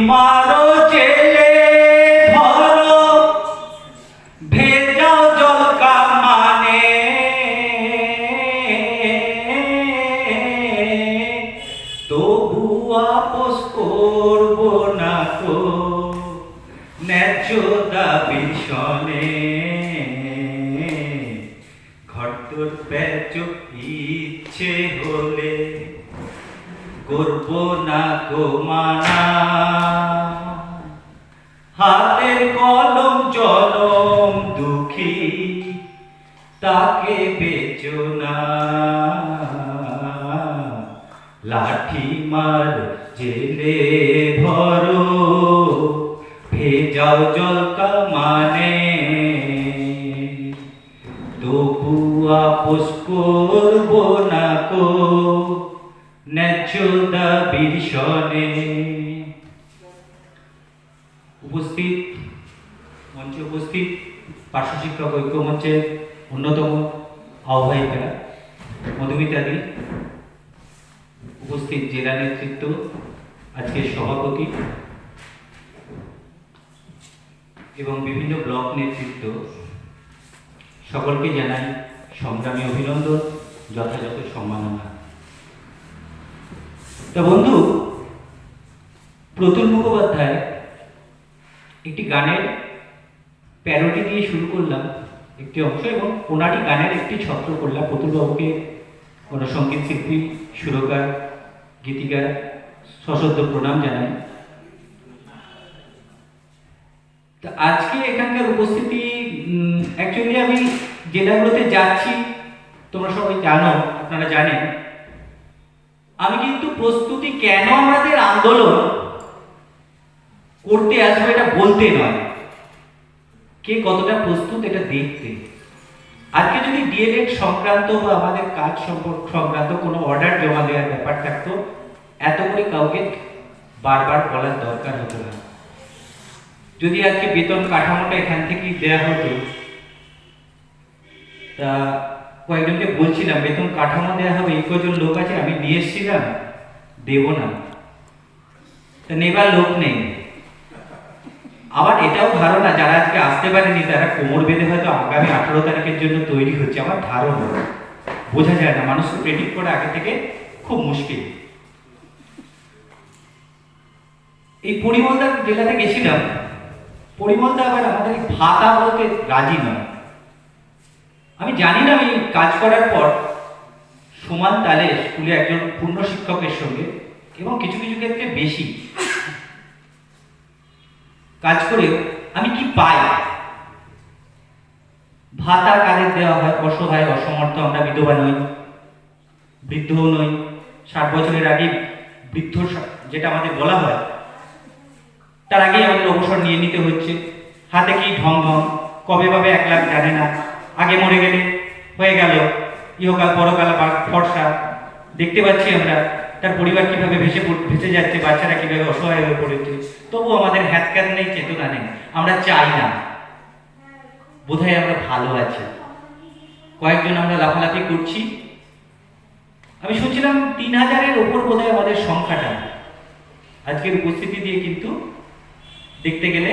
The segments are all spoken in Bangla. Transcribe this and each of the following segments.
মারো জেলে ধরো ভেজাও জল কামানে, তবু আপোস করব না তো ন্যায্য দাবির সনে। ঘরদোর প্যাচ ইচ্ছে হলে করব না গো মানা, হাতের কলম জনম দুঃখী তাকে বেচো না। লাঠি মার জেলে ভরো ভেজাও জল কামানে, তবু আপোস করব না গো ন্যায্য দাবির সনে। উপস্থিত মঞ্চে উপস্থিত পার্শ্ব শিক্ষক ঐক্য মঞ্চের অন্যতম আহ্বায়িকা মধুমিতাদি, উপস্থিত জেলা নেতৃত্ব, আজকের সভাপতি এবং বিভিন্ন ব্লক নেতৃত্ব, সকলকে জানাই সংগ্রামী অভিনন্দন, যথাযথ সম্মাননা। তা বন্ধু, প্রতুল মুখোপাধ্যায় একটি গানের প্যারোডি দিয়ে শুরু করলাম একটি অংশ, এবং ওনারই গানের একটি ছত্র করলাম। প্রতুলবাবুকে কোনো সঙ্গীত শিল্পী, সুরকার, গীতিকার সশ্রদ্ধ প্রণাম জানাই। তা আজকে এখানকার উপস্থিতি, অ্যাকচুয়ালি আমি জেলাগুলোতে যাচ্ছি, তোমরা সবাই জানো, আপনারা জানেন, আমি কিন্তু প্রস্তুতি কেন আমাদের আন্দোলন করতে আসবো এটা বলতে নয়, কে কতটা প্রস্তুত এটা দেখতে। আজকে যদি ডিএলএড সংক্রান্ত বা আমাদের কাজ সংক্রান্ত কোনো অর্ডার জমা দেওয়ার ব্যাপার থাকতো, এত করে কাউকে বারবার বলার দরকার হতো না। যদি আজকে বেতন কাঠামোটা এখান থেকেই দেওয়া হতো, তা কয়েকজনকে বলছিলাম বেতন কাঠামো দেওয়া হবে, এই কজন লোক আছে, আমি নিয়ে এসেছিলাম, দেব না, তা নেবার লোক নেই। আবার এটাও ধারণা যারা আজকে আসতে পারেনি তারা কোমর বেঁধে হয়তো আগামী 18 তারিখের জন্য তৈরি হচ্ছে, আমার ধারণা। বোঝা যায় না, মানুষকে প্রেডিক্ট করা আগে থেকে খুব মুশকিল। এই পরিমলদা জেলাতে গেছিলাম, পরিমলদা আবার আমাদের ভাতা বলতে রাজি নয়। আমি জানি না, আমি কাজ করার পর সমান তালে স্কুলে একজন পূর্ণ শিক্ষকের সঙ্গে, এবং কিছু কিছু ক্ষেত্রে বেশি কাজ করে আমি কি পাই, ভাতা কাদের দেওয়া হয়, অসহায় অসমর্থ, আমরা বিধবা নই, বৃদ্ধও নই, 60 বছরের আগে বৃদ্ধ যেটা আমাদের বলা হয়, তার আগেই আমাদের অবসর নিয়ে নিতে হচ্ছে। হাতে কি ঢং ঢং, কবে পাবে 1 লাখ জানে না, আগে মরে গেলে হয়ে গেল, ইহকাল পরকাল ফর্সা দেখতে পাচ্ছি আমরা, তার পরিবার কিভাবে ভেসে যাচ্ছে, বাচ্চারা কিভাবে অসহায় হয়ে পড়েছে, তবু আমাদের হ্যাতক্যাত নেই, চেতনা নেই, আমরা চাই না, বোধহয় আমরা ভালো আছি, কয়েকজন আমরা লাফালাফি করছি। আমি শুনছিলাম 3000-এর ওপর বোধহয় আমাদের সংখ্যাটা, আজকের উপস্থিতি দিয়ে কিন্তু দেখতে গেলে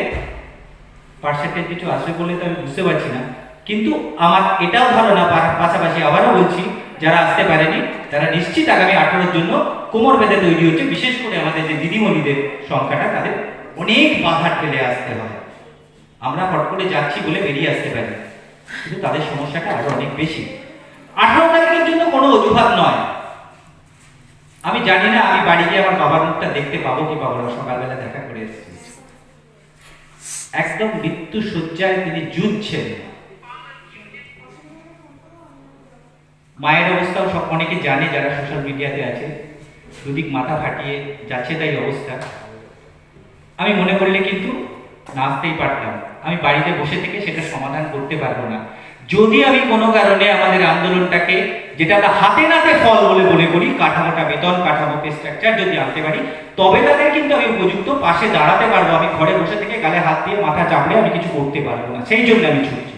পার্সেন্টেজ কিছু আসবে বলে তো আমি বুঝতে পারছি না, কিন্তু আমার এটাও ধারণা, পাশাপাশি আবারও বলছি, যারা আসতে পারেনি তারা নিশ্চিত আগামী 18-র জন্য কোমর বেঁধে তৈরি হচ্ছে। বিশেষ করে আমাদের যে দিদিমণিদের সংখ্যাটা, তাদের অনেক বাধা ঠেলে আসতে হয়। আমরা হট করে যাচ্ছি বলে বেরিয়ে আসতে পারি, কিন্তু তাদের সমস্যাটা আরো অনেক বেশি। 18 তারিখের জন্য কোনো অজুহাত নয়। আমি জানি না আমি বাড়ি গিয়ে আমার বাবার মুখটা দেখতে পাবো কি পাবো না, সকালবেলা দেখা করে এসেছি, একদম মৃত্যু শয্যায় তিনি যুদ্ধছেন। মায়ের অবস্থাও সব অনেকে জানে, যারা সোশ্যাল মিডিয়াতে আছে, দুদিক মাথা ফাটিয়ে যাচ্ছে তাই অবস্থা। আমি মনে করলে কিন্তু নাচতেই পারতাম, আমি বাড়িতে বসে থেকে সেটা সমাধান করতে পারবো না। যদি আমি কোনো কারণে আমাদের আন্দোলনটাকে, যেটা আমরা হাতে নাতে ফল বলে মনে করি, কাঠামোটা, বেতন কাঠামো, পে স্ট্রাকচার যদি আনতে পারি, তবে তাদের কিন্তু আমি উপযুক্ত পাশে দাঁড়াতে পারবো। আমি ঘরে বসে থেকে গালে হাত দিয়ে মাথা চাপড়ে আমি কিছু করতে পারবো না, সেই জন্য আমি ছুটছি।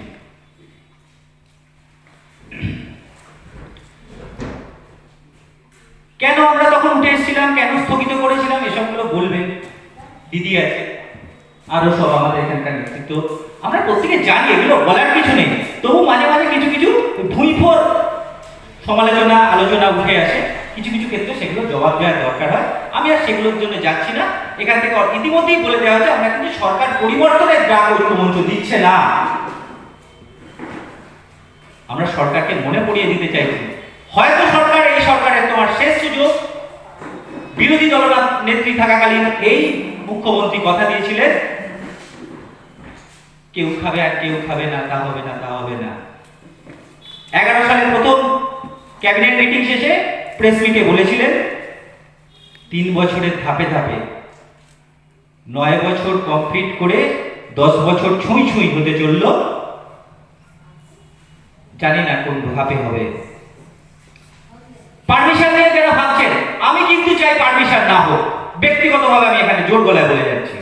কেন আমরা তখন উঠে এসেছিলাম, কেন স্থগিত করেছিলাম, এসবগুলো বলবেন। দিদি আছে, আরো সব আমাদের এখানকার নেতৃত্ব, আমরা প্রত্যেকে জানি, এগুলো বলার কিছু নেই। তবু মাঝে মাঝে কিছু কিছু ভুঁইফোর সমালোচনা আলোচনা উঠে আসে, কিছু কিছু ক্ষেত্রে সেগুলো জবাব দেওয়ার দরকার হয়। আমি আর সেগুলোর জন্য যাচ্ছি না। এখান থেকে ইতিমধ্যেই বলে দেওয়া হচ্ছে, আমরা কিন্তু সরকার পরিবর্তনের গ্রাম ঐক্য মঞ্চ দিচ্ছে না। আমরা সরকারকে মনে পড়িয়ে দিতে চাইছি, হয়তো সরকার, এই সরকারের তোমার শেষ সুযোগ। বিরোধী দল নেত্রী থাকাকালীন এই মুখ্যমন্ত্রী কথা দিয়েছিলেন, কেউ খাবে আর কেউ খাবে না, তা হবে না, তা হবে না। 11 সালের প্রথম ক্যাবিনেট মিটিং শেষে প্রেস মিটে বলেছিলেন 3 বছরের ধাপে ধাপে 9 বছর কমপ্লিট করে 10 বছর ছুঁই ছুঁই হতে চলল, জানি না কোন ধাপে হবে। পারমিশন নিয়ে যারা ভাবছেন, আমি কিন্তু চাই পারমিশন না হোক। ব্যক্তিগতভাবে আমি এখানে জোর গলায় বলে যাচ্ছি,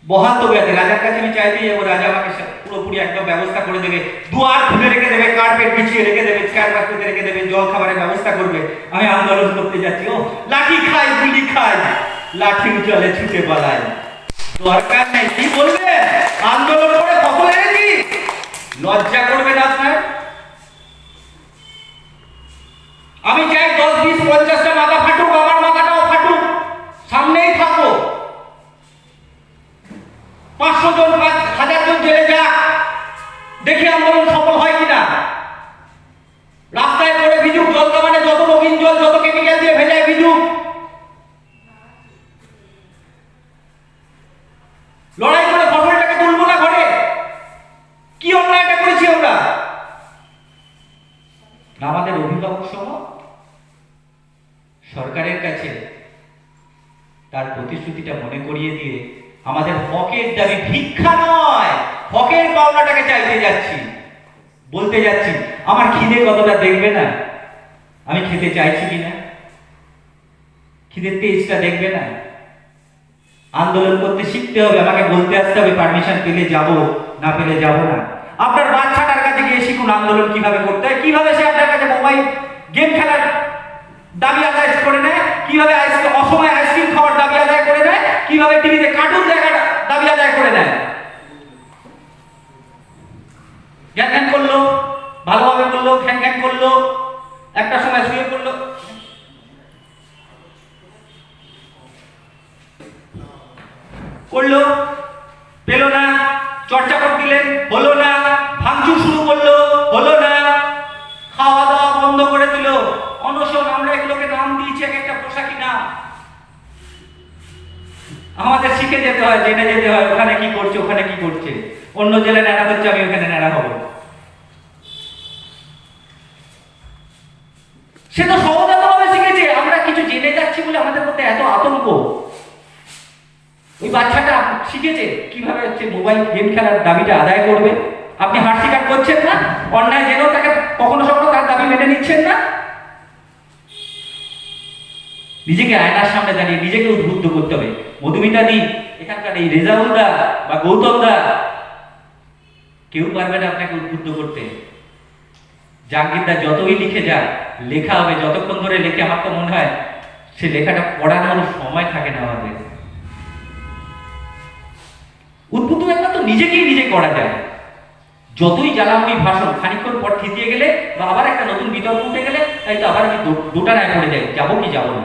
বহাল তবে আছে রাজার কাছে আমি চাইতেই যাবো, রাজা আমাকে পুরোপুরি একদম ব্যবস্থা করে দেবে, দুয়ার খুলে রেখে দেবে, কার্পেট বিছিয়ে রেখে দেবে, চেয়ার পাশে রেখে দেবে, জল খাবারের ব্যবস্থা করবে। আমি আন্দোলন করতে যাচ্ছি, ও লাঠি খাই, গুলি খাই, লাঠি জলে ছুটে পালাই, দরকার নেই। কি বলবে আন্দোলন করে ফসল এনেছি, লজ্জা করবে না আপনার? আমি চাই 10, 20, 50টা মাথা ফাটুক, আমার মাথাটাও ফাটুক, সামনেই থাকো। 500 জন, 1000 জন জেলে যাক, দেখি আন্দোলন সফল হয় কিনা। রাস্তায় পড়ে ভিজুক, জল কামানে যত রঙিন জল, যত কেমিক্যাল দিয়ে ভেজায় ভিজুক, লড়াই করে ফসলটাকে তুলবো না ঘরে। কি অন্যায়টা করেছি আমরা? আমাদের অভিভাবক সহ সরকারের কাছে তার প্রতিশ্রুতিটা মনে করিয়ে দিয়ে আমাদের হকের দাবি, ভিক্ষা নয়, হকের পাওনাটাকে চাইতে যাচ্ছি, বলতে যাচ্ছি। আমার খিদে কতটা দেখবে না, আমি খেতে চাইছি কিনা, খিদের তেজটা দেখবে না। আন্দোলন করতে শিখতে হবে, আমাকে বলতে আসতে হবে, পারমিশন পেলে যাব, না পেলে যাব না। আপনার বাচ্চাটার কাছে গিয়ে শিখুন আন্দোলন কিভাবে করতে হয়, কিভাবে সে আপনার কাছে মোবাইল গেম খেলার দাবি আদায় করে নেয়, কিভাবে অসময়ে আইসক্রিম খাওয়ার দাবি আদায় করে নেয়, কিভাবে টিভিতে কার্টুন দেখার দাবি আদায় করে নেয়। জ্ঞান জ্ঞান করলো, ভালোভাবে বললো, খ্যান খ্যান করলো, একটা সময় শুয়ে পড়লো, করলো, পেল না, চর্চা করে দিলেন, হলো না, ভাঙচুর শুরু করলো, হলো না, খাওয়া দাওয়া বন্ধ করে দিল, অনশন। আমরা এগুলোকে নাম দিয়েছি এক একটা পোশাকি নাম। আমাদের শিখে যেতে হয়, জেনে যেতে হয়, ওখানে কি করছে, ওখানে কি করছে। অন্য জেলায় নেড়া হচ্ছে, আমি ওখানে নেড়া হব। সে তো সহজাতভাবে শিখেছে, আমরা কিছু জেনে যাচ্ছি বলে আমাদের মধ্যে এত আতঙ্ক। ওই বাচ্চাটা শিখেছে কিভাবে হচ্ছে মোবাইল গেম খেলার দাবিটা আদায় করবে। আপনি হার স্বীকার করছেন না, অন্যায় জেনেও তাকে কখনো কখনো তার দাবি মেনে নিচ্ছেন না। নিজেকে আয়নার সামনে দাঁড়িয়ে নিজেকে উদ্বুদ্ধ করতে হবে। মধুমিতা দি, এখানকার এই রেজাউল দা বা গৌতম দা, কেউ পারবে না আপনাকে উদ্বুদ্ধ করতে। জাহাঙ্গীর দা যতই লিখে যাক, লেখা হবে যতক্ষণ ধরে লেখে, আমার তো মনে হয় সে লেখাটা পড়ার মতো সময় থাকে না আমাদের। উদ্বুদ্ধ একমাত্র নিজেকেই নিজে করা যায়। যতই জ্বালাময়ী ভাষণ, খানিকক্ষণ পর থিতিয়ে গেলে বা আবার একটা নতুন বিতর্ক উঠে গেলে, তাই তো আবার আমি দোটানায় পড়ে যাই, যাবো কি যাবো না।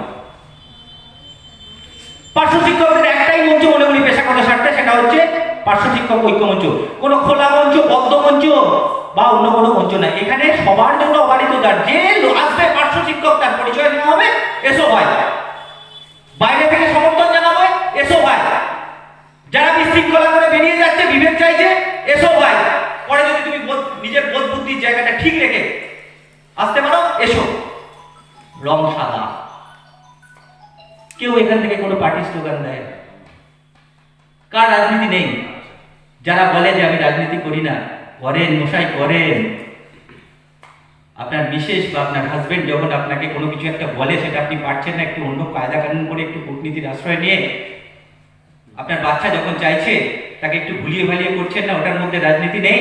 পার্শ্ব শিক্ষকদের একটাই মঞ্চ মনে করি পেশাগত স্বার্থে, সেটা হচ্ছে পার্শ্ব শিক্ষক ঐক্য মঞ্চ। কোনো খোলা মঞ্চ, বদ্ধ মঞ্চ বা অন্য কোনো মঞ্চ না। এখানে সবার জন্য অবারিত দ্বার, যে আসবে পার্শ্ব শিক্ষক তার পরিচয় নেওয়া হবে, এসো ভাই। বাইরে থেকে সমর্থন জানাবে, এসো ভাই। যারা বিশৃঙ্খলা করে বেরিয়ে যাচ্ছে, বিভেদ চাইছে, এসো ভাই। পরে যদি তুমি নিজের বোধ বুদ্ধির জায়গাটা ঠিক রেখে আসতে পারো, এসো। রং সাদা। কেউ এখান থেকে কোনো পার্টি স্লোগান দেয়, কার রাজনীতি নেই। যারা বলে যে আমি রাজনীতি করি না, করেন মশাই, করেন। আপনার মিসেস বা আপনার হাজবেন্ড যখন আপনাকে কোনো কিছু একটা বলে, সেটা আপনি পারছেন না, একটু অন্য কায়দা কানুন করে, একটু কূটনীতির আশ্রয় নিয়ে, আপনার বাচ্চা যখন চাইছে, তাকে একটু ভুলিয়ে ভালিয়ে করছেন না, ওটার মধ্যে রাজনীতি নেই।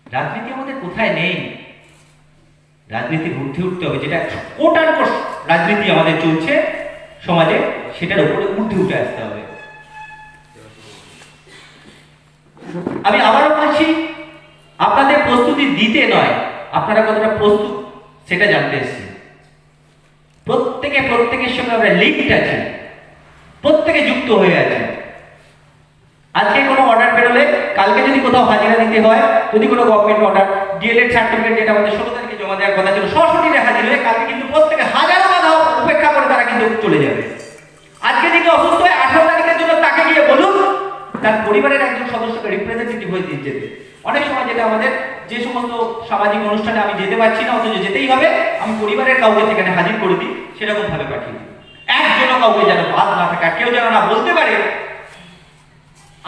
রাজনীতি আমাদের কোথায় নেই। রাজনীতির ঊর্ধ্বে উঠতে হবে, যেটা কোটার রাজনীতি আমাদের চলছে সমাজে, সেটার উপরে উঠে আসতে হবে। আমি আবারও বলছি, আপনাদের প্রস্তুতি দিতে নয়, আপনারা কতটা প্রস্তুত সেটা জানতে এসেছি। প্রত্যেকের সঙ্গে আমরা লিঙ্কড আছে, প্রত্যেকে যুক্ত হয়ে আছে। আজকে কোনো অর্ডার বেরোলে কালকে যদি কোথাও হাজিরা দিতে হয়, যদি কোনো গভর্নমেন্ট অর্ডার, ডিএলএড সার্টিফিকেট যেটা আমাদের 16 তারিখে জমা দেওয়ার কথা ছিল, সরাসরি হাজির হয়ে কালকে কিন্তু প্রত্যেকে হাজারো বাধা উপেক্ষা করে তারা কিন্তু চলে যাবে। আজকে থেকে অসুস্থ হয়ে 18 তারিখের জন্য তাকে গিয়ে বলুন তার পরিবারের একজন সদস্যকে রিপ্রেজেন্টেটিভ হয়ে দিয়ে যেতে। অনেক সময় যেটা আমাদের যে সমস্ত সামাজিক অনুষ্ঠানে আমি যেতে পারছি না, অথচ যেতেই হবে, আমি পরিবারের কাউকে সেখানে হাজির করে দিই, সেরকম ভাবে পাঠিয়ে দিই। একজনও কাউকে যেন বাদ না থাকে, কেউ যেন না বলতে পারে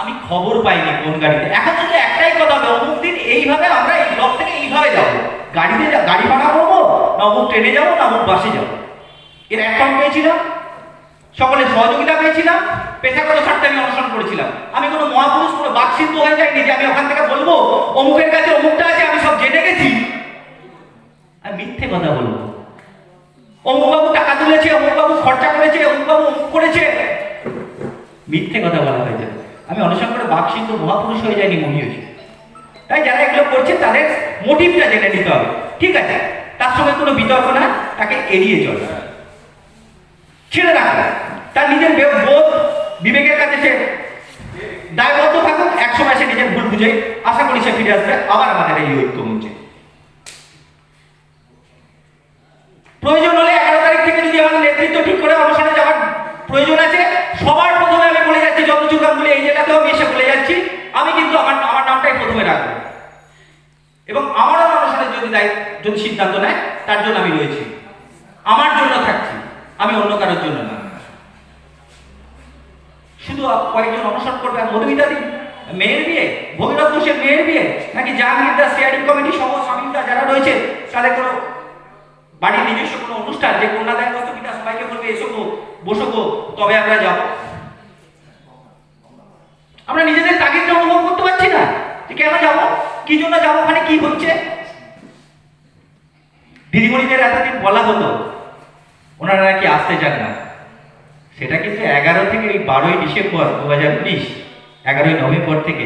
আমি খবর পাইনি কোন গাড়িতে। এখন শুধু একটাই কথা হবে, অমুক দিন এইভাবে আমরা এই ব্লক থেকে এইভাবে যাবো, গাড়ি ভাড়া করবো না অমুক ট্রেনে যাবো না অমুক বাসে যাবো। এর অ্যাকাউন্ট পেয়েছিলাম, সকলের সহযোগিতা পেয়েছিলাম, পেশাগত স্বার্থে আমি অনুসরণ করেছিলাম। আমি কোনো মহাপুরুষ, কোনো বাকসিদ্ধ হয়ে যাইনি যে আমি ওখান থেকে বলবো অমুকের কাছে অমুকটা আছে, আমি সব জেনে গেছি। আমি মিথ্যে কথা বলবো, অমুকবাবু টাকা তুলেছে, অমুকবাবু খরচা করেছে, অমুকবাবু অমুক করেছে, মিথ্যে কথা বলা হয়েছে। আমি অনুসরণ করে বাকসিদ্ধ মহাপুরুষ হয়ে যাইনি, মনে হয়েছে। তাই যারা এগুলো করছে তাদের মোটিভটা জেনে নিতে হবে। ঠিক আছে, তার সঙ্গে কোনো বিতর্ক না, তাকে এড়িয়ে চলে, ছেড়ে রাখা, তার নিজের বোধ বিবেকের কাছে সে দায়বদ্ধ থাকুক। একসময় সে নিজের ভুল বুঝে, আশা করি সে ফিরে আসবে আবার আমাদের এই ঐক্য মঞ্চে। প্রয়োজন হলে 11 তারিখ থেকে যদি আমাদের নেতৃত্ব ঠিক করে অনুষ্ঠানে যাওয়ার প্রয়োজন আছে, সবার প্রথমে আমি বলে যাচ্ছি, যত চুকাম বলে এই জায়গাতেও আমি এসে বলে যাচ্ছি, আমি কিন্তু আমার নামটাই প্রথমে রাখবো এবং আমারও অনুষ্ঠানের যদি সিদ্ধান্ত নেয় তার জন্য আমি রয়েছি, আমার জন্য থাকছি, আমি অন্য কারোর জন্য না। শুধু কয়েকজন অনুসরণ করবে আর মধুমিতা দিন মেয়ের বিয়ে, ভগীরথ ঘোষের মেয়ের বিয়ে, নাকি জাহাঙ্গীর দাস স্টিয়ারিং কমিটি সহ স্বামীরা যারা রয়েছে তাদের কোনো বাড়ির নিজস্ব কোনো অনুষ্ঠান, যে কন্যাদায়গ্রস্ত পিতা সবাইকে বলবে এসো গো, বসো গো, তবে আমরা যাব। আমরা নিজেদের তাগিদটা অনুভব করতে পারছি না যে কেন যাব, কি জন্য যাব, ওখানে কি হচ্ছে। দিদিমণিদের এতদিন বলা হতো ওনারা নাকি আসতে চান না, সেটা কিন্তু 11 থেকে এই 12ই ডিসেম্বর 2019, 11ই নভেম্বর থেকে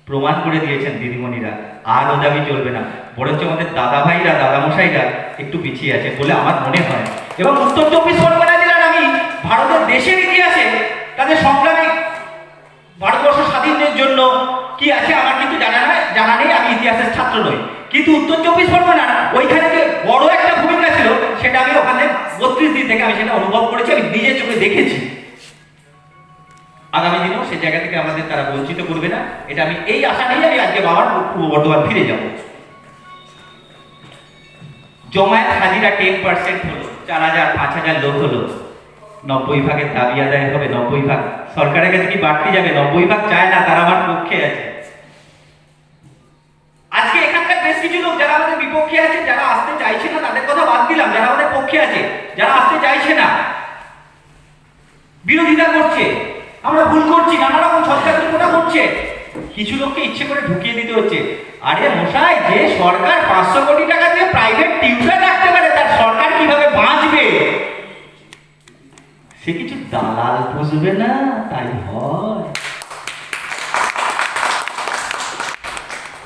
প্রমাণ করে দিয়েছেন দিদিমণিরা। আর ও দাবি চলবে না, বরঞ্চ আমাদের দাদা ভাইরা, দাদামশাইরা একটু পিছিয়ে আছে বলে আমার মনে হয়। এবং উত্তর 24 পরগনা জেলার আমি ভারতের দেশের ইতিহাসে তাদের সংগ্রামে ভারতবর্ষ স্বাধীনের জন্য কি আছে আমার কিন্তু জানা নেই, আমি ইতিহাসের ছাত্র নই, কিন্তু উত্তর 24 পরগনার ওইখানে যে বড় একটা ভূমিকা ছিল সেটা আমি ওখানে 32 দিন থেকে আমি সেটা অনুভব করেছি, আমি নিজের চোখে দেখেছি। আগামী দিনেও সেই জায়গা থেকে আমাদের তারা বঞ্চিত করবে না, এটা আমি এই আশা নিয়ে আমি আজকে বাবার পূর্ব বর্ধমান ফিরে যাব। জমায়েত হাজিরা 10% হলো, 4000 5000 লোক হলো, 90 ভাগের দাবি আদায় হবে, 90 ভাগ সরকারের কাছে কি বাড়তি যাবে, 90 ভাগ চায় না, তারা আমার পক্ষে আছে। আজকে এখানকার বেশ কিছু লোক যারা আমাদের বিপক্ষে আছে, যারা আসতে চাইছে না তাদের কথা বাদ দিলাম, যারা আমাদের পক্ষে আছে, যারা আসতে চাইছে না, বিরোধিতা করছে, আমরা ভুল করছি, নানা রকম ছত্রছায়া করছে, কিছু লোককে ইচ্ছে করে ঢুকিয়ে দিতে হচ্ছে। আরে মশাই, যে সরকার 500 কোটি টাকা দিয়ে প্রাইভেট টিউশন রাখতে পারে, তার সরকার কিভাবে বাঁচবে? সে কিছু দালাল বুঝবে না, তাই হয়।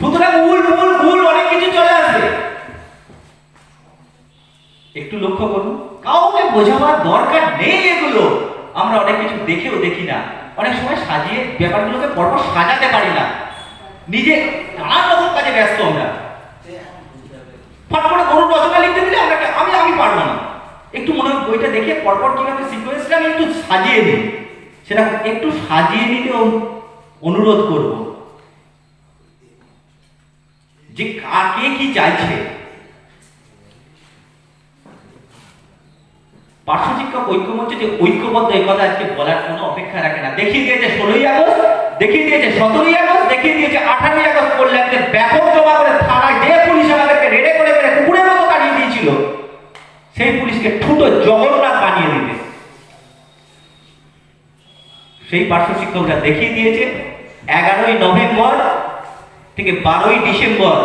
সুতরাং ভুল অনেক কিছু চলে আসবে, একটু লক্ষ্য করুন, কাউকে বোঝাবার দরকার নেই। এগুলো আমরা অনেক কিছু দেখেও দেখি না, অনেক সময় সাজিয়ে ব্যাপারগুলোকে পরপর সাজাতে পারি না, নিজে নানা রকম কাজে ব্যস্ত। আমরা ফট করে গরুর রচনা লিখতে দিলে আমি পারবো না, একটু মনে হয় বইটা দেখে পরপর কিভাবে সিকোয়েন্সটা আমি একটু সাজিয়ে নিই, সেটা একটু সাজিয়ে নিতে অনুরোধ করব যে কাকে কি চাইছে। পার্শ্ব শিক্ষক ঐক্যমঞ্চ যে ঐক্যবদ্ধ, এই কথা আজকে বলার কোনো অপেক্ষা রাখে না। দেখিয়ে দিয়েছে 16ই আগস্ট, দেখিয়ে দিয়েছে 17ই আগস্ট, দেখিয়ে দিয়েছে 18ই আগস্ট, কল্যাণীতে ব্যাপক জমা করে থানায় যে পুলিশ আমাদেরকে রেডে করে মেরে কুকুরের মতো তাড়িয়ে দিয়েছিল, সেই পুলিশকে ঠুটো জগন্নাথ বানিয়ে দিতে সেই পার্শ্ব শিক্ষকরা দেখিয়ে দিয়েছে। 11ই নভেম্বর থেকে 12ই ডিসেম্বর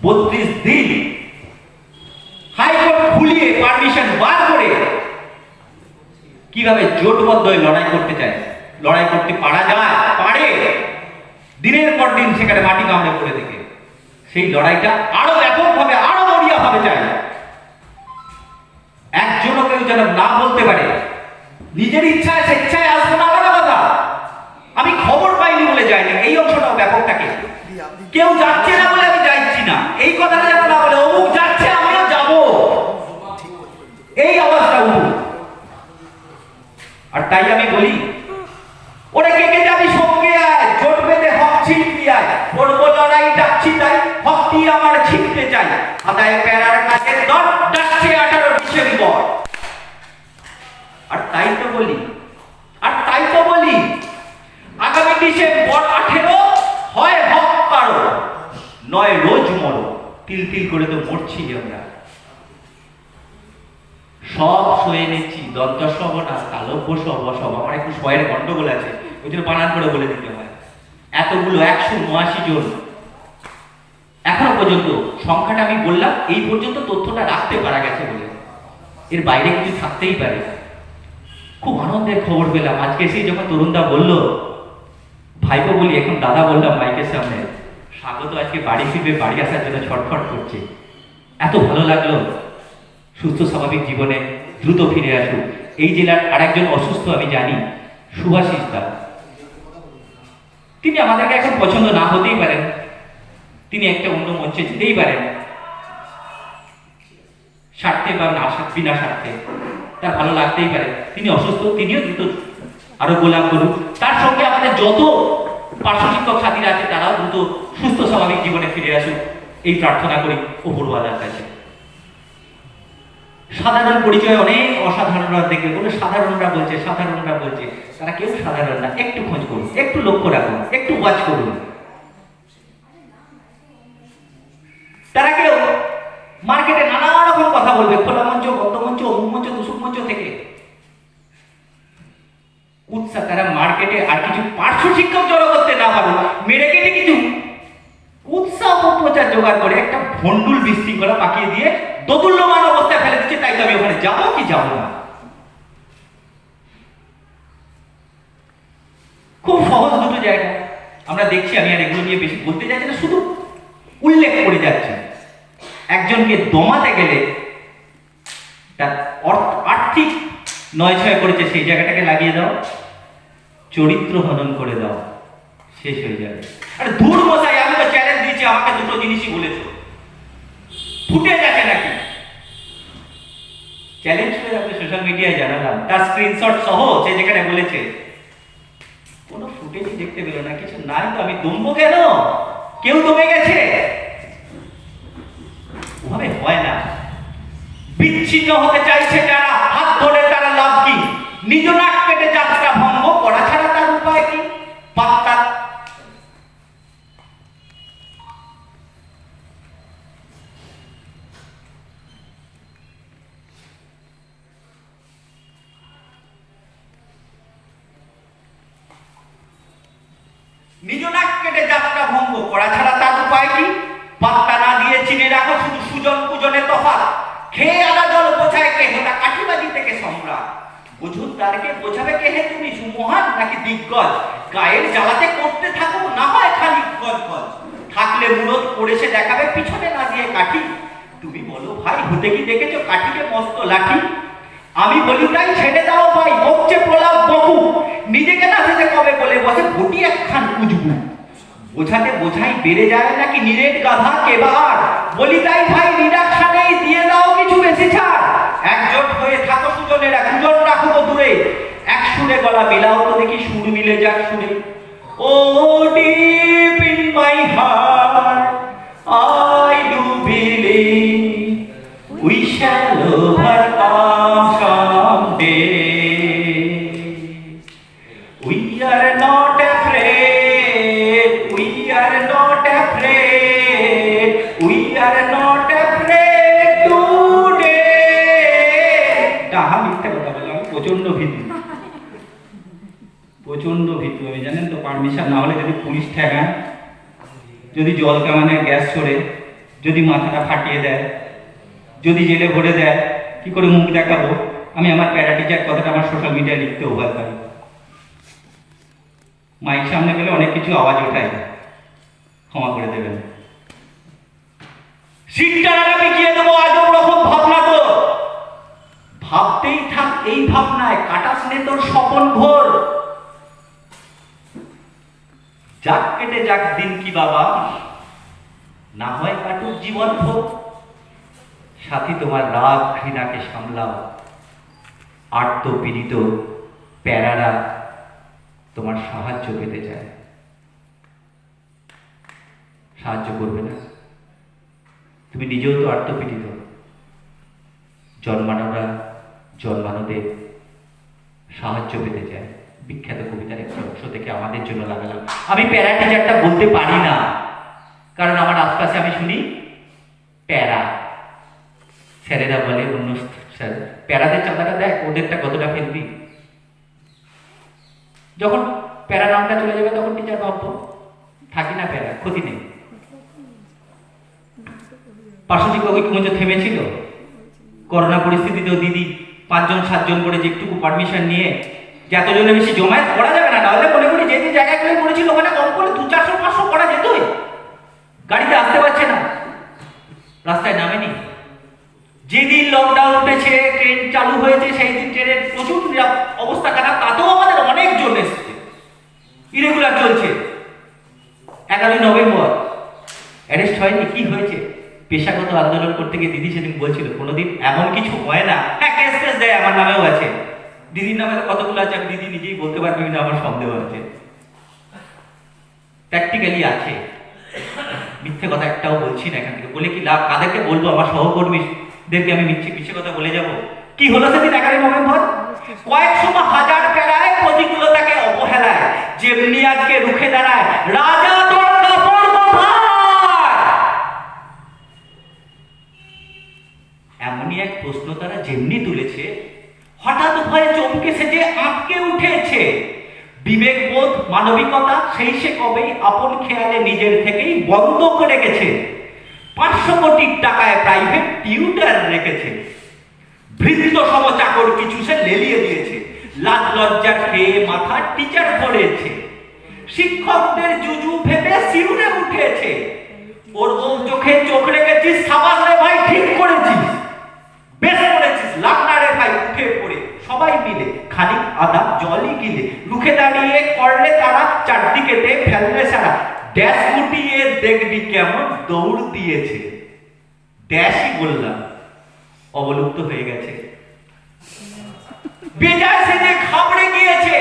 32 দিন হাইকোর্ট খুলিয়ে পারমিশন বার করে কিভাবে জোটবদ্ধ হয়ে লড়াই করতে চায়, লড়াই করতে পারা যায়, পারে, দিনের পর দিন সেখানে মাটি কামড়ে পড়ে থেকে সেই লড়াইটা আরো ব্যাপকভাবে আরো বড়িয়াভাবে চাই। একজনও কেউ যেন না বলতে পারে নিজের ইচ্ছায় স্বেচ্ছায় আসবো না, আলাদা কথা, আমি খবর পাইনি বলে যাইনি, এই অংশটাও ব্যাপক থাকে। কেউ যাচ্ছে না বলে আমি যাচ্ছি না, এই কথাটা যেন না বলে অমুক যাচ্ছে আমিও যাব, এই আওয়াজটা উঠুক। আর তাই আমি বলি, ওরে কে কে যাবি সঙ্গে আয়, জোট বেঁধে হক ছিনবি আয়, করবো লড়াই ডাকছি তাই, হকটি আমার ছিনতে চাই, আদায় প্যারার কাজের দর ডাকছে 18 ডিসেম্বর। আর তাই তো বলি আগামী ডিসেম্বর 18 হয় হক পারো, নয় রোজ মরো, তিল তিল করে তো মরছি আমরা। সব সয়ে নিচ্ছি, দন্তস্ব না, তালব্য সব, আমার একটু শয়ের গন্ডগোল আছে, ওই জন্য বানান করে বলে দিতে হয়। এতগুলো 179 জন এখনো পর্যন্ত, সংখ্যাটা আমি বললাম এই পর্যন্ত তথ্যটা রাখতে পারা গেছে বলে, এর বাইরে কিছু থাকতেই পারে। খুব আনন্দের খবর পেলাম আজকে এসে, যখন তরুণদা বলল, ভাইপো বলি এখন দাদা বললাম মাইকের সামনে, স্বাগত আজকে বাড়ি ফিরবে, বাড়ি আসার জন্য ছটফট করছে। এত ভালো লাগলো, সুস্থ স্বাভাবিক জীবনে দ্রুত ফিরে আসুক। এই জেলার আরেকজন অসুস্থ আমি জানি, সুভাষিস দা, তিনি আমাদেরকে এখন পছন্দ না হতেই পারেন, তিনি একটা অন্য মঞ্চে যেতেই পারেন, স্বার্থে বা না বিনা স্বার্থে, তার ভালো লাগতেই পারে, তিনি অসুস্থ, তিনিও দ্রুত আরো গোলাপ করুক। তার সঙ্গে আমাদের যত পার্শ্ব শিক্ষক সাথীরা আছে তারাও দ্রুত সুস্থ স্বাভাবিক জীবনে ফিরে আসুক, এই প্রার্থনা করি অপূর্বাদার কাছে। সাধারণ পরিচয় অনেক অসাধারণরা দেখবে, বলে সাধারণরা বলছে, তারা কেউ সাধারণ না। একটু খোঁজ করুন, একটু লক্ষ্য রাখুন, একটু ওয়াচ করুন। তারা কেউ মার্কেটে নানা রকম কথা বলবে, খোলা মঞ্চ, বদ্ধ মঞ্চ, অমুক মঞ্চ, তুসুক মঞ্চ থেকে উৎসাহ, তারা মার্কেটে আর কিছু পার্শ্ব শিক্ষক জড়ো করতে না পারো, মেরে কেটে কিছু উৎসাহ প্রচার জোগাড় করে একটা ভন্ডুল বিশৃঙ্খলা পাকিয়ে দিয়ে দোদুল্যমান অবস্থায় ফেলে দিচ্ছে। তাই তো আমি ওখানে যাবো কি যাবো না, খুব সহজ দুটো জায়গা আমরা দেখছি। আমি আর এগুলো নিয়ে বেশি বলতে চাইছি না, শুধু উল্লেখ করে যাচ্ছি। একজনকে দমাতে গেলে তার আর্থিক নয়ছয় করেছে, সেই জায়গাটাকে লাগিয়ে দাও, চরিত্র হনন করে দাও, শেষ হয়ে যাবে। আরে দূর মশাই, আমি তো চ্যালেঞ্জ দিয়েছি, আমাকে দুটো জিনিসই বলেছো, ফুটে যাচ্ছে নাকি? চ্যালেঞ্জ করে আপনি সোশ্যাল মিডিয়ায় জানালাম, তার স্ক্রিনশট সহ সে যেখানে বলেছে, কোনো ফুটেজই দেখতে পেল না, কিছু নাই তো আমি দমবো কেন? কেউ দমে গেছে, ওভাবে হয় না। বিচ্ছিন্ন হতে চাইছে যারা, হাত ধরে তারা লাভ কি? নিজ নাক কেটে যাত্রা ভঙ্গ করা ছাড়া তার উপায় কি? পাত্তা নিজ নাক কেটে যাত্রা ভঙ্গ করা ছাড়া তার উপায় কি? পাত্তা না দিয়ে চিনে রাখো শুধু সুজন পূজনে তফাৎ, খেয়ে আলা জল বোঝায় কে হেতা কাঠিবাজি থেকে সম্রাট, বুঝুন তারকে বোঝাবে কে হে তুমি সুমহান নাকি দিগ্গজ, গায়ের জ্বালাতে করতে থাকো না হয় খালি গজ গজ, থাকলে মুরত পড়েছে দেখাবে পিছনে না দিয়ে কাঠি, তুমি বলো ভাই হতে কি দেখেছো কাঠিকে মস্ত লাঠি, আমি বলি তাই ছেড়ে দাও ভাই, বকছে প্রলাপ বকু, নিজেকে না সেজে কবে বলে বসে ঘটি একখান উজবু, বোঝাতে বোঝাই বেড়ে যায় নাকি নিরেট গাধা কেবার, বলি তাই ভাই রিডাকশনেই দিয়ে দাও কিছু বেশি ছাড়, একজোট হয়ে থাকো সুজনেরা, দুজন রাখো দূরে, এক সুরে গলা মেলাও তো দেখি সুর মিলে যাক সুরে, ও deep in my heart I do believe we shall overcome someday, we are not afraid, we are not afraid, we are not afraid today. ডাহা মিথ্যা কথা বললাম, আমি প্রচন্ড ভীতু, আমি জানেন তো, পারমিশন না হলে যদি পুলিশ ঠেকায়, যদি জল কামানে গ্যাস ছড়ে, যদি মাথাটা ফাটিয়ে দেয়, যদি জেলে ভরে দেয়, কি করে মুখ দেখাবো? আমি আমার প্যারা টিচার কথাটা আমার সোশ্যাল মিডিয়ায় লিখতেও ভয় পাই। মাইক সামনে গেলে অনেক কিছু আওয়াজ ওঠায়, ক্ষমা করে দেবেন। সিটটা বিকিয়ে দেবো আজব রকম ভাবনা তো, ভাবতেই থাক এই ভাবনায়, কাটাস নে তোর স্বপন ভোর। যাক কেটে যাক দিন কি বাবা, না হয় কাটুক জীবন ভোর। সাথী তোমার রাগ ঘৃণাকে সামলাও, আর্ত পীড়িত প্যারারা তোমার সাহায্য পেতে চায়, সাহায্য করবে না? তুমি নিজেও তো আর্তপীড়িত। জন্মানোরা জন্মানোদের সাহায্য পেতে চায়। বিখ্যাত কবিতার একটা অংশ থেকে আমাদের জন্য লাগালাম। আমি প্যারা টিচারটা বলতে পারি না, কারণ আমার আশপাশে আমি শুনি প্যারা। স্যারেরা বলে অন্য স্যার, প্যারাদের চাঁদাটা দেখ, ওদেরটা কতটা ফেলবি। যখন প্যারা নামটা চলে যাবে তখন টিচার ভাববো থাকি না প্যারা, ক্ষতি নেই। পার্শ্বশিক্ষক ঐক্যমঞ্চ থেমেছিল করোনা পরিস্থিতিতেও। দিদি 5 জন 7 জন করে যেটুকু পারমিশন নিয়ে, যে এতজনের বেশি জমায়েত করা যাবে না, নাহলে মনে করি যে যে জায়গাগুলো করেছিল ওখানে কম করে 200-400-500 করা যেতই। গাড়িতে আসতে পারছে না, রাস্তায় নামেনি। যেদিন লকডাউন উঠেছে, ট্রেন চালু হয়েছে, সেই দিন ট্রেনের প্রচুর অবস্থা খারাপ, তাতেও আমাদের অনেকজন এসছে। ইরেগুলার চলছে। 11 নভেম্বর অ্যারেস্ট হয়নি, কি হয়েছে? পেশাগত আন্দোলন করতে গিয়ে দিদি সেদিন বলছিল কোনোদিন এমন কিছু হয় না। হ্যাঁ, কেস টেস দেয়, আমার নামেও আছে, দিদির নামে কতগুলো আছে আমি দিদি নিজেই বলতে পারবো, কিন্তু আমার সন্দেহ আছে, প্র্যাকটিক্যালি আছে। মিথ্যে কথা একটাও বলছি না এখান থেকে। বলে কি লাভ? কাদেরকে বলবো? আমার সহকর্মীদেরকে আমি মিথ্যে কথা বলে যাব? কি হলো সেদিন 11 নভেম্বর? কয়েকশো হাজার প্যারায় প্রতিকূলতাকে অবহেলায় যেমনি আজকে রুখে দাঁড়ায়, রাজা তোর কাপড় কোথায়? এমনই এক প্রশ্ন তারা যেমনি তুলেছে, হঠাৎ ভয়ে চমকে সেজে আঁতকে উঠেছে। বিবেকবোধ, মানবিকতা সেই সে কবেই আপন খেয়ালে নিজের থেকেই বন্ধ করে গেছে। 500 কোটি টাকায় প্রাইভেট টিউটার রেখেছে। বৃত্ত সম চাকর কিছু সে লেলিয়ে দিয়েছে। লাজ লজ্জা খেয়ে মাথা টিচার ধরেছে। শিক্ষকদের জুজু ভেবে শিউরে উঠেছে। ওর চোখে চোখ রেখেছিস, সাবাস রে ভাই, ঠিক করেছিস, বেশ করেছিস, লাগনা রে ভাই, উঠে পড়ে সবাই মিলে খানিক আদা জলই গিলে রুখে দাঁড়িয়ে করলে তারা, চারদিকেতে ফেললে সারা। ড্যাশ গুটিয়ে দেখবি কেমন দৌড় দিয়েছে। ড্যাশই বললাম, অবলুপ্ত হয়ে গেছে। বেজায় সেজে ঘাবড়ে গিয়েছে।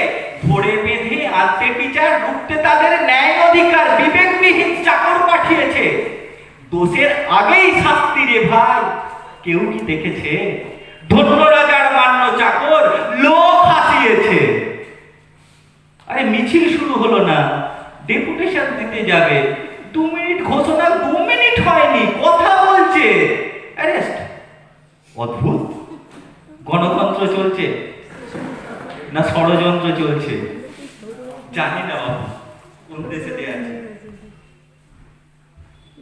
ধরে বেঁধে আনতে টিচার, রুখতে তাদের ন্যায় অধিকার বিবেকবিহীন চাকর পাঠিয়েছে। দোষের আগেই শাস্তি রে ভাই, কেউ কি দেখেছে? ধন্য রাজার মান্য চাকর লোক হাসিয়েছে। আরে মিছিল শুরু হলো না, ডেপুটেশন দিতে যাবে, 2 মিনিট ঘোষণা, 2 মিনিট হয়নি, কথা বলছে, অ্যারেস্ট। অদ্ভুত। গণতন্ত্র চলছে না ষড়যন্ত্র চলছে জানি না বাবু, কোন দেশেতে আছে।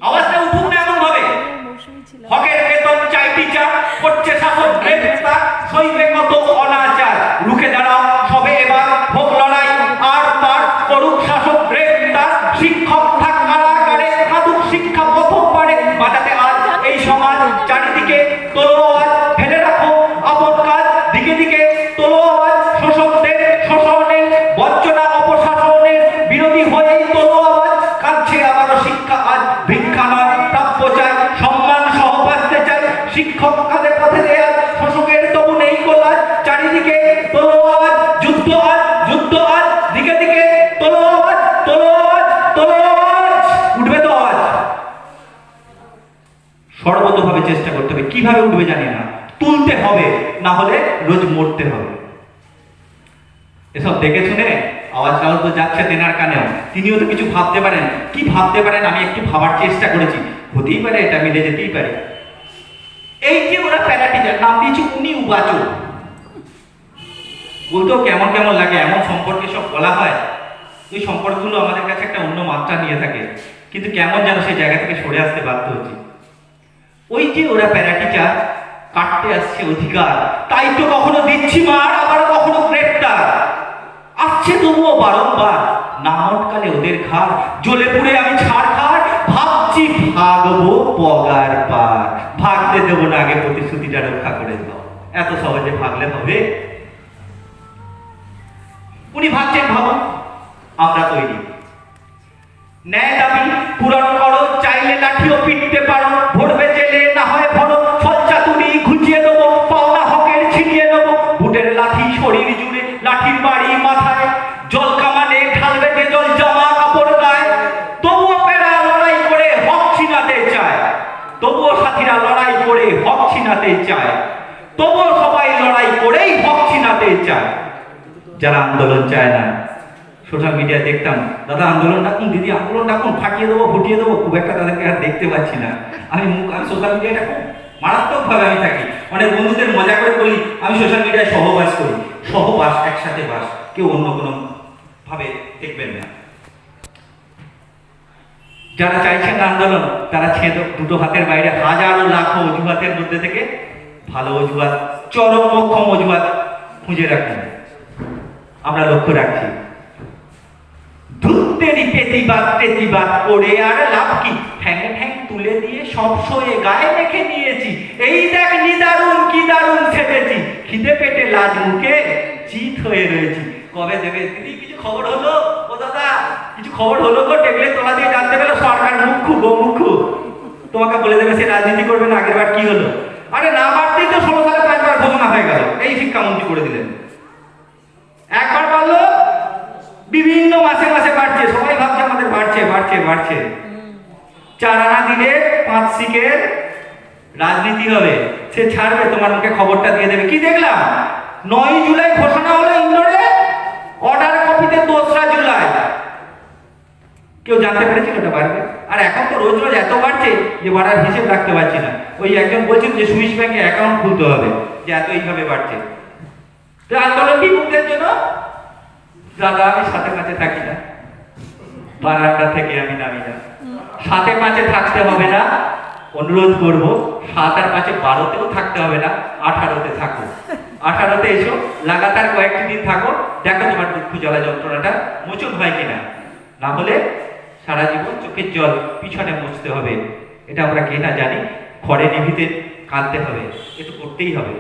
আওয়াজটা উঠুক না এমন ভাবে, হকের বেতন চাই টিচার, করছে শাসক গ্রেফতার, সইবে কত অনাচার। রুখে দাঁড়াও সবে এবার, হোক লড়াই আর পার, করুক শাসক গ্রেফতার। শিক্ষক থাক কারাগারে, খাদুক শিক্ষা প্রথম পারে, বাঁচাতে আজ এই সমাজ। চারিদিকে তোলো আওয়াজ, ফেলে রাখো আপন কাজ, দিকে দিকে তোলো আওয়াজ, শোষকদের শোষণের বঞ্চনা অপশাসনের বিরোধী হয়েই তোলো আওয়াজ। কাঁদছে আবারও শিক্ষা আজ, ভিক্ষা নয় প্রাপ্য চাই, সম্মান সহ বাঁচতে চাই। শিক্ষক কাঁধে পথে দেয়া, শোষকের তবু নেই কোলাজ। চারিদিকে তোলো আওয়াজ, যুদ্ধ আজ, যুদ্ধ আজ, দিকে দিকে তোলো আওয়াজ, তোলো আওয়াজ, তোলো আওয়াজ। উঠবে তো আওয়াজ, সর্বতভাবে চেষ্টা করতে হবে। কিভাবে উঠবে জানি না, তুলতে হবে, না হলে রোজ মরতে হবে। এসব দেখে শুনে আওয়াজ টাওয়াজ তো যাচ্ছে তেনার কানেও, তিনিও তো কিছু ভাবতে পারেন। কি ভাবতে পারেন আমি একটু ভাবার চেষ্টা করেছি, হতেই পারে এটা মিলে যেতেই পারে। এই যে ওরা প্যারা টিচার নাম দিয়েছে উনি উবাচক, বলতেও কেমন কেমন লাগে। এমন সম্পর্কে সব বলা হয়, ওই সম্পর্কগুলো আমাদের কাছে একটা অন্য মাত্রা নিয়ে থাকে, কিন্তু কেমন যেন সেই জায়গা থেকে সরে আসতে বাধ্য হচ্ছি। ওই যে ওরা প্যারা টিচার, কাটতে আসছে অধিকার, তাই তো কখনো দিচ্ছি মার, আবার কখনো গ্রেপ্তার। আসছে তবুও বারংবার, না মটকালে ওদের ঘাড়, জ্বলে পুড়ে আমি ছাড়খাড়, ভাবছি ভাগবো পগার পার। ভাগতে দেবো না, আগে প্রতিশ্রুতিটা রক্ষা করে দাও। এত সহজে ভাগলে হবে? উনি ভাবছেন ভাবুন, আমরা তৈরি। ন্যায় দাবি পূরণ করো, চাইলে লাঠিও পিটতে পারো, ভরবে জেলে না হয় ভরো, ফলচা তুলি ঘুচিয়ে দেবো, পাওনা হকের ছিনিয়ে নেবো। বুটের লাঠি শরীর জুড়ে, লাঠির বাড়ি মাথায়, জল কামানে ঢালবে যে জল জামা কাপড় গায়ে। তবুও পেরা লড়াই করে হক ছিনাতে চায়, তবুও সাথীরা লড়াই করে হক ছিনাতে চায়, তবুও সবাই লড়াই করেই হক ছিনাতে চায়। যারা আন্দোলন চায় না, সোশ্যাল মিডিয়া দেখতাম, দাদা আন্দোলন ডাকুন, দিদি আন্দোলন ডাকুন, ফাটিয়ে দেবো ফুটিয়ে দেবো, খুব একটা তাদেরকে আর দেখতে পাচ্ছি না। আমি সোশ্যাল মিডিয়াটা খুব মারাত্মকভাবে আমি থাকি। অনেক বন্ধুদের মজা করে বলি আমি সোশ্যাল মিডিয়ায় সহবাস করি। সহবাস, একসাথে বাস, কেউ অন্য কোনো ভাবে দেখবেন না। যারা চাইছেন আন্দোলন, তারা ছেদ দুটো হাতের বাইরে হাজারো লাখো অজুহাতের মধ্যে থেকে ভালো অজুহাত, চরম মক্ষম অজুহাত খুঁজে রাখুন। আমরা লক্ষ্য রাখছি, ধুত্তেরি প্রতিবাদ করে আর লাভ কি? ঠ্যাং ঠ্যাং তুলে দিয়ে সব সয়ে গায়ে রেখে নিয়েছি, এই দেখ নিদারুণ কি দারুণ সেজেছি, খিদে পেটে লাজ মুখে চিত হয়ে রয়েছি। কবে দেবে দিদি? কিছু খবর হলো? ও দাদা কিছু খবর হলো গো? টেবিলে তোলা দিয়ে জানতে পেলো সরকার মুখ্য গো মুখ্য, তোমাকে বলে দেবে সে রাজনীতি করবে না। আগের বার কি হলো? আরে না বাড়তেই তো 16 সালে 5 বার ঘোষণা হয়ে গেল, এই শিক্ষামন্ত্রী করে দিলেন। একবার পারলো, বিভিন্ন মাসে মাসে বাড়ছে, সবাই ভাবছে আমাদের বাড়ছে বাড়ছে বাড়ছে। 4 আনা দিলে 5 সিকের রাজনীতি হবে, সে ছাড়বে, তোমার মুখে খবরটা দিয়ে দেবে। কি দেখলাম? 9 জুলাই ঘোষণা হলো ইন্ডোরে, অর্ডার কপিতে 2রা জুলাই। কেউ জানতে পেরেছিল ওটা বাড়বে? আর এখন তো রোজ রোজ এত বাড়ছে যে বাড়ার হিসেব রাখতে পারছি না। ওই একজন বলছিল যে সুইস ব্যাংকে অ্যাকাউন্ট খুলতে হবে, যে এত এইভাবে বাড়ছে। তো আন্দোলন বিমুখদের জন্য দাদা আমি 7-5 থাকি না, বারান্দা থেকে আমি নামি না। 7-5 থাকতে হবে না, অনুরোধ করবো 7 আর 5 12তেও থাকতে হবে না, 18তে থাকো। 18তে এসো, লাগাতার কয়েকটি দিন থাকো, দেখো তোমার দুঃখ জ্বালা যন্ত্রণাটা মোচন হয় কিনা। না হলে সারা জীবন চোখের জল পিছনে মুছতে হবে। এটা আমরা কে না জানি, খড়ে নিভিতে কাঁদতে হবে, এটা করতেই হবে।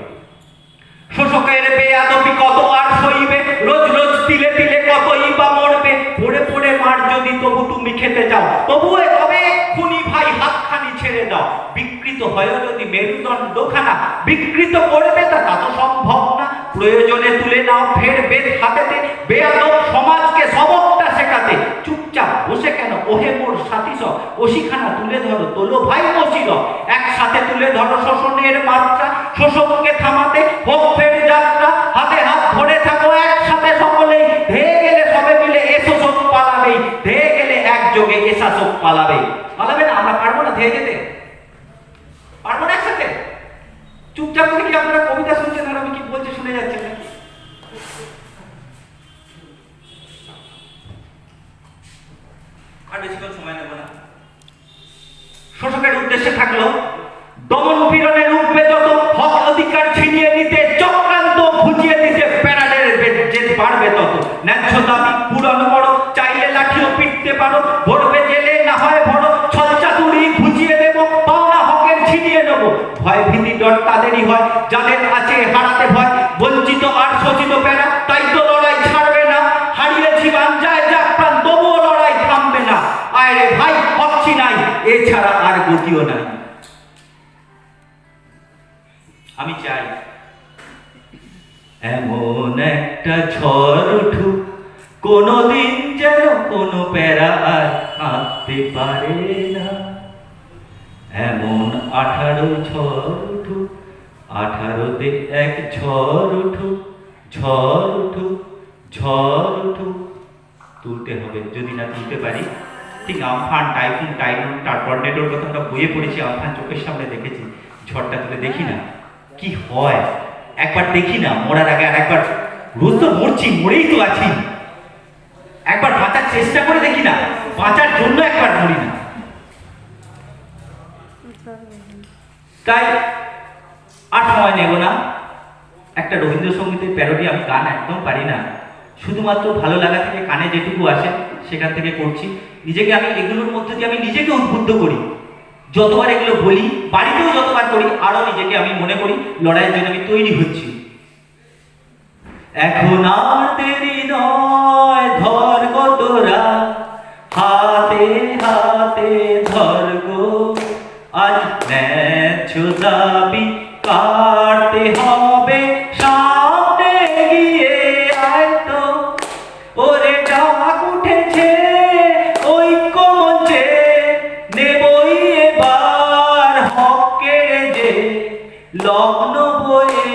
শোষকের বেয়াদবি কত আর সইবে, রোজ রোজ তিলে তিলে কতই বা মরবে। পড়ে পড়ে মার যদি তবু তুমি খেতে যাও, তবুও তবে খুনি ভাই হাতখানি ছেড়ে দাও। বিকৃত হয় যদি মেরুদণ্ডখানা, বিকৃত করবে তা তো সম্ভব না। প্রয়োজনে তুলে নাও ফের বেদ হাতেতে, বেয়াদব সমাজকে সবকটা শেখাতে। চুপচাপ বসে কেন ওহে মোর সাথী সব, ওশিখানা তুলে ধরো তোলো ভাই মশির। একসাথে তুলে ধরো শোষণের মাত্রা, শোষককে থামাতে হোক ফের যাত্রা। হাতে হাত ধরে থাকো একসাথে সকলেই, ধেয়ে গেলে সবে মিলে এ শোষক পালাবে, ধেয়ে গেলে একযোগে এ শাসক পালাবে। পালাবে না? আমরা পারবো না ধেয়ে যেতে? পারবো না একসাথে? চুপচাপ করে কি আপনারা কবিতা শুনছেন আর আমি কি বলছি শুনে যাচ্ছেন নাকি? আর বেশিক্ষণ সময় নেব না। শোষকের উদ্দেশ্যে থাকলো দমন পীড়নের উঠবে যত, হক অধিকার ছিনিয়ে নিতে চক্রান্ত ঘুচিয়ে দিতে প্যারাডের জেদ বাড়বে তত। ন্যায্য দাবি পূরণ করো, চাইলে লাঠিও পিটতে পারো, ভরবে জেলে না হয় ভরো, ছল চাতুরি ঘুচিয়ে দেবো, পাওনা হকের ছিনিয়ে নেবো। ভয় ভীতি ডর তাদেরই হয় যাদের আছে হারাতে ভয়, বঞ্চিত আর শোষিত প্যারা তাই তো লড়াই ছাড়বে না। হারিয়েছি বাঞ্চায় যা প্রাণ, তবুও লড়াই থামবে না। আয় রে ভাই হচ্ছি নাই, এছাড়া আর গতিও নাই। আমি চাই এমন একটা ঝড় উঠুক, কোনদিন যেন কোনো প্যারা আর কাঁদতে পারে না। এমন 18 ঝড় উঠুক, 18তে এক ঝড় উঠুক, ঝড় উঠুক, ঝড় উঠুক। তুলতে হবে, যদি না তুলতে পারি ঠিক আমফান, টাইফুন, টর্নেডোর কথা আমরা বইয়ে পড়েছি, আমফান চোখের সামনে দেখেছি। ঝড়টা তুলে দেখি না কি হয়, একবার দেখি না মরার আগে। আর একবার, রোজ তো মরছি, মরেই তো আছি, একবার বাঁচার চেষ্টা করে দেখি না, বাঁচার জন্য একবার মরি না। তাই আর সময় নেব না। একটা রবীন্দ্রসঙ্গীতের প্যারোডি আমি গান একদম পারি না, শুধুমাত্র ভালো লাগা থেকে কানে যেটুকু আসে সেখান থেকে করছি। নিজেকে আমি এগুলোর মধ্যে দিয়ে আমি নিজেকে উদ্বুদ্ধ করি, যতবার এগুলো বলি, বাড়িতেও যতবার করি, আরো নিজেকে আমি মনে করি লড়াইয়ের জন্য আমি তৈরি হচ্ছি। এখন আর দেরি নয়, ধর গো তোরা, হাতে হাতে ধর গো, আজ ন্যায্য দাবি কাটতে হবে, সামনে গিয়ে আয় তো। ওরে ডাক উঠেছে ঐক্য মঞ্চে, নেবই এবার হককে যে, লগ্ন বয়ে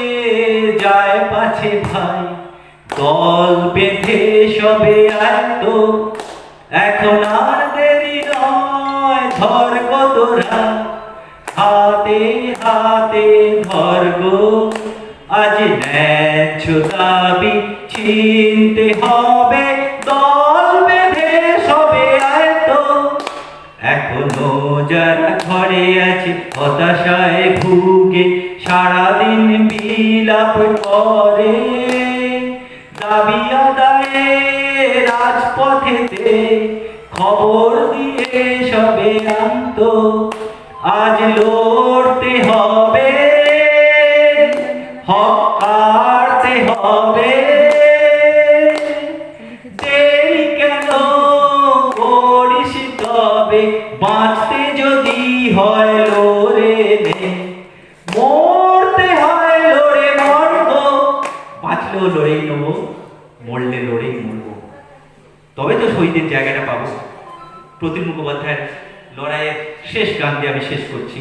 যায় পাছে ভাই, দল বেঁধে সবে আয় তো। এখন আর দেরি নয়, ধর গো তোরা, হাতে হাতে ধর গো, আজ ন্যায্য দাবি চিনতে হবে, দল বেঁধে সবে আয় তো। এখনো যারা ঘরে আছে হতাশায় ভুগে, সারাদিন বিলাপ করে, দাবি আদায়ে রাজপথেতে খবর দিয়ে সবে আন্ত, আজ লড়তে হবে, হক কাটতে হবে, দেরি কেন করিস তবে, বাঁচতে যদি হয় লড়ে নে, মরতে হয় লড়ে মরবো, বাঁচলেও লড়েই নেবো, মরলে লড়েই মরবো, তবে তো শহীদের জায়গাটা পাবো। প্রতিম মুখোপাধ্যায়ের লড়াইয়ের শেষ গান দিয়ে আমি শেষ করছি।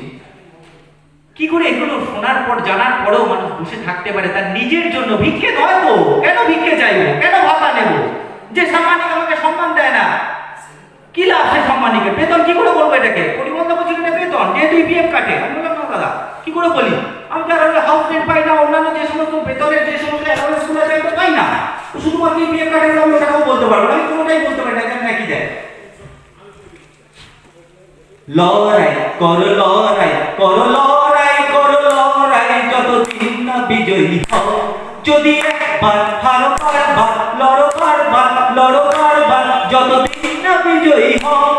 কি করে এগুলো শোনার পর জানার পরেও মানুষ বসে থাকতে পারে তার নিজের জন্য? ভিক্ষে নয় তো, কেন ভিক্ষে চাইবো, কেন ভাতা নেব? যে সাম্মানিক আমাকে সম্মান দেয় না, কি লাভ সে সম্মানিকের? বেতন কি করে বলবো এটাকে? পরিবন্ধ বলছিল বেতন, যেহেতু ইপিএফ কাটে। আমি বললাম না দাদা, কি করে বলি? আমি তো আর হাউস রেন্ট পাই না, অন্যান্য যে সমস্ত বেতনের যে সমস্ত অ্যালাউন্স গুলো আছে আমি তো পাই না। শুধুমাত্র ইপিএফ কাটে আমি ওটাকেও বলতে পারবো না, আমি কোনোটাই বলতে পারি না, এখানে নাকি দেয়। লড়াই করো, লড়াই করো, লড়াই করো, লড়াই যতদিন না বিজয়ী হও। যদি একবার হারো বারবার, লড়ো বারবার, লড়ো বারবার, যতদিন না বিজয়ী হও।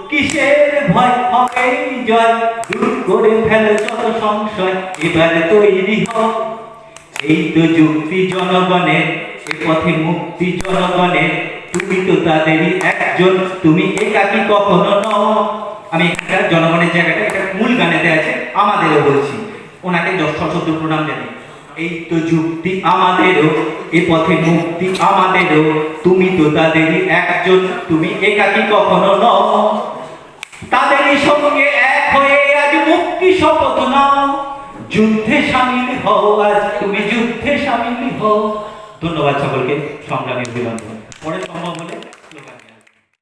কিসের ভয়, হবেই জয়, দূর করে ফেলে যত সংশয়, এবারে তৈরি হও। এই তো যুক্তি জনগণের, এ পথে মুক্তি জনগণের, তুমি তো তাদেরই একজন, তুমি একাকী কখনো নও। আমি এখানকার জনগণের জায়গাটা এটা মূল গানেতে আছে, আমাদেরও বলছি, ওনাকে সশব্দ প্রণাম জানি। এই তো যুক্তি আমাদেরও, এ পথে মুক্তি আমাদেরও, তুমি তো তাদেরই একজন, তুমি একাকী কখনো নও। তাদেরই সঙ্গে এক হয়ে আজ মুক্তি শপথ নাও, যুদ্ধে সামিল হও, আজ তুমি যুদ্ধে সামিল হও। ধন্যবাদ সকলকে, সংগ্রামী অভিনন্দন। পরে সম্ভব হলে